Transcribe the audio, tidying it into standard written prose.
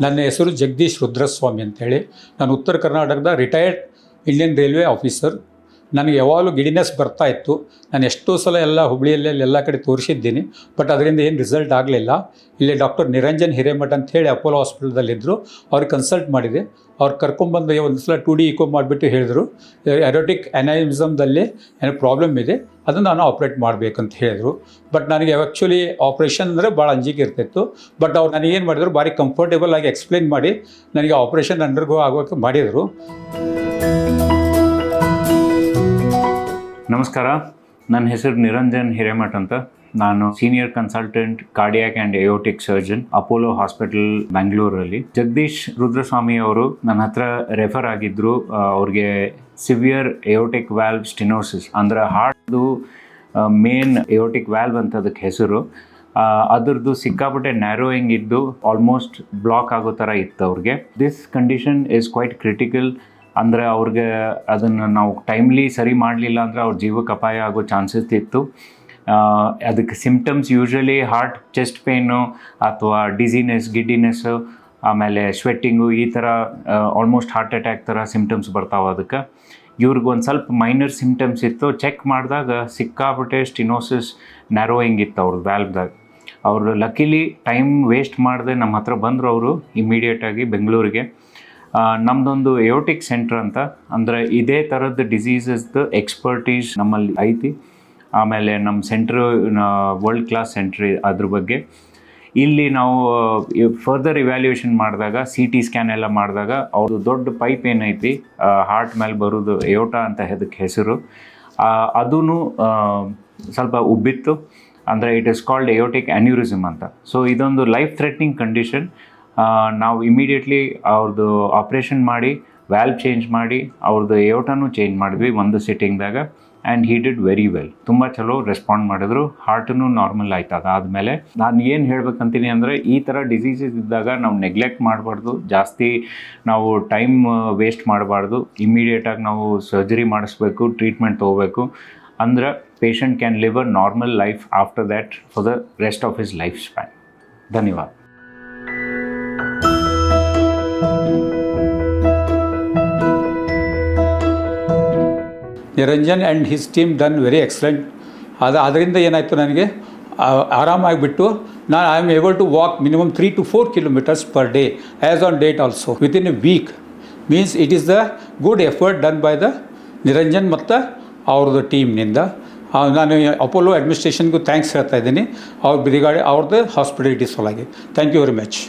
ನನ್ನ ಹೆಸರು ಜಗದೀಶ್ ರುದ್ರಸ್ವಾಮಿ ಅಂತೇಳಿ. ನಾನು ಉತ್ತರ ಕರ್ನಾಟಕದ ರಿಟೈರ್ಡ್ ಇಂಡಿಯನ್ ರೈಲ್ವೆ ಆಫೀಸರ್. ನನಗೆ ಯಾವಾಗಲೂ ಗಿಡಿನೆಸ್ ಬರ್ತಾ ಇತ್ತು. ನಾನು ಎಷ್ಟೋ ಸಲ ಎಲ್ಲ ಹುಬ್ಬಳ್ಳಿಯಲ್ಲಿ ಎಲ್ಲ ಕಡೆ ತೋರಿಸಿದ್ದೀನಿ, ಬಟ್ ಅದರಿಂದ ಏನು ರಿಸಲ್ಟ್ ಆಗಲಿಲ್ಲ. ಇಲ್ಲಿ ಡಾಕ್ಟರ್ ನಿರಂಜನ್ ಹಿರೇಮಠ ಅಂಥೇಳಿ ಅಪೋಲೋ ಹಾಸ್ಪಿಟಲ್ದಲ್ಲಿದ್ದರು. ಅವ್ರಿಗೆ ಕನ್ಸಲ್ಟ್ ಮಾಡಿದೆ. ಅವ್ರು ಕರ್ಕೊಂಬಂದು ಒಂದು ಸಲ 2D ಇಕೋ ಮಾಡಿಬಿಟ್ಟು ಹೇಳಿದರು, ಎರೋಟಿಕ್ ಅನಾಮಿಸಮ್ದಲ್ಲಿ ಏನೋ ಪ್ರಾಬ್ಲಮ್ ಇದೆ, ಅದನ್ನು ನಾನು ಆಪ್ರೇಟ್ ಮಾಡಬೇಕಂತ ಹೇಳಿದರು. ಬಟ್ ನನಗೆ ಆ್ಯಕ್ಚುಲಿ ಆಪ್ರೇಷನ್ ಅಂದರೆ ಭಾಳ ಅಂಜಿಕೆ ಇರ್ತಿತ್ತು. ಬಟ್ ಅವ್ರು ನನಗೇನು ಮಾಡಿದ್ರು, ಭಾರಿ ಕಂಫರ್ಟೇಬಲ್ ಆಗಿ ಎಕ್ಸ್ಪ್ಲೇನ್ ಮಾಡಿ ನನಗೆ ಆಪ್ರೇಷನ್ ಅಂಡರ್ಗೋ ಆಗೋಕ್ಕೆ ಮಾಡಿದರು. ನಮಸ್ಕಾರ, ನನ್ನ ಹೆಸರು ನಿರಂಜನ್ ಹಿರೇಮಠ ಅಂತ. ನಾನು senior consultant cardiac and aortic surgeon, Apollo hospital ಬೆಂಗಳೂರಲ್ಲಿ. ಜಗದೀಶ್ ರುದ್ರಸ್ವಾಮಿ ಅವರು ನನ್ನ ಹತ್ರ ರೆಫರ್ ಆಗಿದ್ದರು. ಅವ್ರಿಗೆ ಸಿವಿಯರ್ ಏಯೋಟಿಕ್ ವ್ಯಾಲ್ವ್ ಸ್ಟಿನೋಸಿಸ್ ಅಂದರೆ ಹಾರ್ಟ್ದು ಮೇನ್ ಏಯೋಟಿಕ್ ವ್ಯಾಲ್ವ್ ಅಂತ ಅದಕ್ಕೆ ಹೆಸರು. ಅದರದ್ದು ಸಿಕ್ಕಾಪಟ್ಟೆ ನ್ಯಾರೋಯಿಂಗ್ ಇದ್ದು ಆಲ್ಮೋಸ್ಟ್ ಬ್ಲಾಕ್ ಆಗೋ ಥರ ಇತ್ತು ಅವ್ರಿಗೆ. This condition is quite critical. ಅಂದರೆ ಅವ್ರಿಗೆ ಅದನ್ನು ನಾವು ಟೈಮ್ಲಿ ಸರಿ ಮಾಡಲಿಲ್ಲ ಅಂದರೆ ಅವ್ರ ಜೀವಕ್ಕೆ ಅಪಾಯ ಆಗೋ ಚಾನ್ಸಸ್ ಇತ್ತು. ಅದಕ್ಕೆ symptoms usually heart chest pain ಅಥವಾ ಡಿಸಿನೆಸ್, ಗಿಡ್ಡಿನೆಸ್ಸು, ಆಮೇಲೆ ಸ್ವೆಟ್ಟಿಂಗು, ಈ ಥರ ಆಲ್ಮೋಸ್ಟ್ ಹಾರ್ಟ್ ಅಟ್ಯಾಕ್ ಥರ ಸಿಮ್ಟಮ್ಸ್ ಬರ್ತಾವೆ. ಅದಕ್ಕೆ ಇವ್ರಿಗೆ ಒಂದು ಸ್ವಲ್ಪ ಮೈನರ್ ಸಿಮ್ಟಮ್ಸ್ ಇತ್ತು. ಚೆಕ್ ಮಾಡಿದಾಗ ಸಿಕ್ಕಾಪಟ್ಟೆ ಸ್ಟಿನೋಸಿಸ್ ನ್ಯಾರೋಯಿಂಗ್ ಇತ್ತು ಅವ್ರ ವ್ಯಾಲ್ವ್ದಾಗ. ಅವರು ಲಕ್ಕಿಲಿ ಟೈಮ್ ವೇಸ್ಟ್ ಮಾಡದೆ ನಮ್ಮ ಹತ್ರ ಬಂದರು. ಅವರು ಇಮ್ಮಿಡಿಯೇಟಾಗಿ ಬೆಂಗಳೂರಿಗೆ. ನಮ್ಮದೊಂದು ಏಯೋಟಿಕ್ ಸೆಂಟ್ರ್ ಅಂತ, ಅಂದರೆ ಇದೇ ಥರದ್ದು ಡಿಸೀಸಸ್ದು ಎಕ್ಸ್ಪರ್ಟೀಸ್ ನಮ್ಮಲ್ಲಿ ಐತಿ. ಆಮೇಲೆ ನಮ್ಮ ಸೆಂಟ್ರು ವರ್ಲ್ಡ್ ಕ್ಲಾಸ್ ಸೆಂಟ್ರಿ. ಅದ್ರ ಬಗ್ಗೆ ಇಲ್ಲಿ ನಾವು ಫರ್ದರ್ ಇವ್ಯಾಲ್ಯೂಯೇಷನ್ ಮಾಡಿದಾಗ, CT ಸ್ಕ್ಯಾನ್ ಎಲ್ಲ ಮಾಡಿದಾಗ ಅವ್ರದ್ದು ದೊಡ್ಡ ಪೈಪ್ ಏನೈತಿ ಹಾರ್ಟ್ ಮೇಲೆ ಬರೋದು, ಏಯೋಟಾ ಅಂತ ಅದಕ್ಕೆ ಹೆಸರು, ಅದೂ ಸ್ವಲ್ಪ ಉಬ್ಬಿತ್ತು. ಅಂದರೆ it is called aortic aneurysm ಅಂತ. ಸೊ ಇದೊಂದು ಲೈಫ್ ಥ್ರೆಟ್ನಿಂಗ್ ಕಂಡೀಷನ್. ನಾವು ಇಮಿಡಿಯೇಟ್ಲಿ ಅವ್ರದ್ದು ಆಪ್ರೇಷನ್ ಮಾಡಿ ವ್ಯಾಲ್ವ್ ಚೇಂಜ್ ಮಾಡಿ ಅವ್ರದ್ದು ಏಯೋಟಾನು ಚೇಂಜ್ ಮಾಡಿದ್ವಿ ಒಂದು ಸಿಟ್ಟಿಂಗ್ದಾಗ. And he did very well. ತುಂಬ ಚಲೋ ರೆಸ್ಪಾಂಡ್ ಮಾಡಿದ್ರು. ಹಾರ್ಟೂ ನಾರ್ಮಲ್ ಆಯ್ತು. ಅದಾದಮೇಲೆ ನಾನು ಏನು ಹೇಳ್ಬೇಕಂತೀನಿ ಅಂದರೆ, ಈ ಥರ ಡಿಸೀಸಸ್ ಇದ್ದಾಗ ನಾವು ನೆಗ್ಲೆಕ್ಟ್ ಮಾಡಬಾರ್ದು, ಜಾಸ್ತಿ ನಾವು ಟೈಮ್ ವೇಸ್ಟ್ ಮಾಡಬಾರ್ದು. ಇಮ್ಮಿಡಿಯೇಟಾಗಿ ನಾವು ಸರ್ಜರಿ ಮಾಡಿಸ್ಬೇಕು, ಟ್ರೀಟ್ಮೆಂಟ್ ತೊಗೋಬೇಕು. ಅಂದ್ರೆ patient can live a normal life after that for the rest of his life span. ಧನ್ಯವಾದ. Niranjan and his team done very excellent. ಅದರಿಂದ ಏನಾಯಿತು, ನನಗೆ ಆರಾಮಾಗಿಬಿಟ್ಟು ನಾನು I am able to walk minimum 3 to 4 kilometers per day as on date also within a week. Means it is the good effort done by the Niranjan ಮತ್ತು ಅವ್ರದ್ದು ಟೀಮ್ನಿಂದ. ನಾನು Apollo ಅಡ್ಮಿನಿಸ್ಟ್ರೇಷನ್ಗೂ thanks ಹೇಳ್ತಾ ಇದ್ದೀನಿ, ಅವ್ರ ಬ್ರಿಗಾಡಿ ಅವ್ರದ್ದು ಹಾಸ್ಪಿಟಾಲಿಟಿ ಸಲುವಾಗಿ. Thank you very much.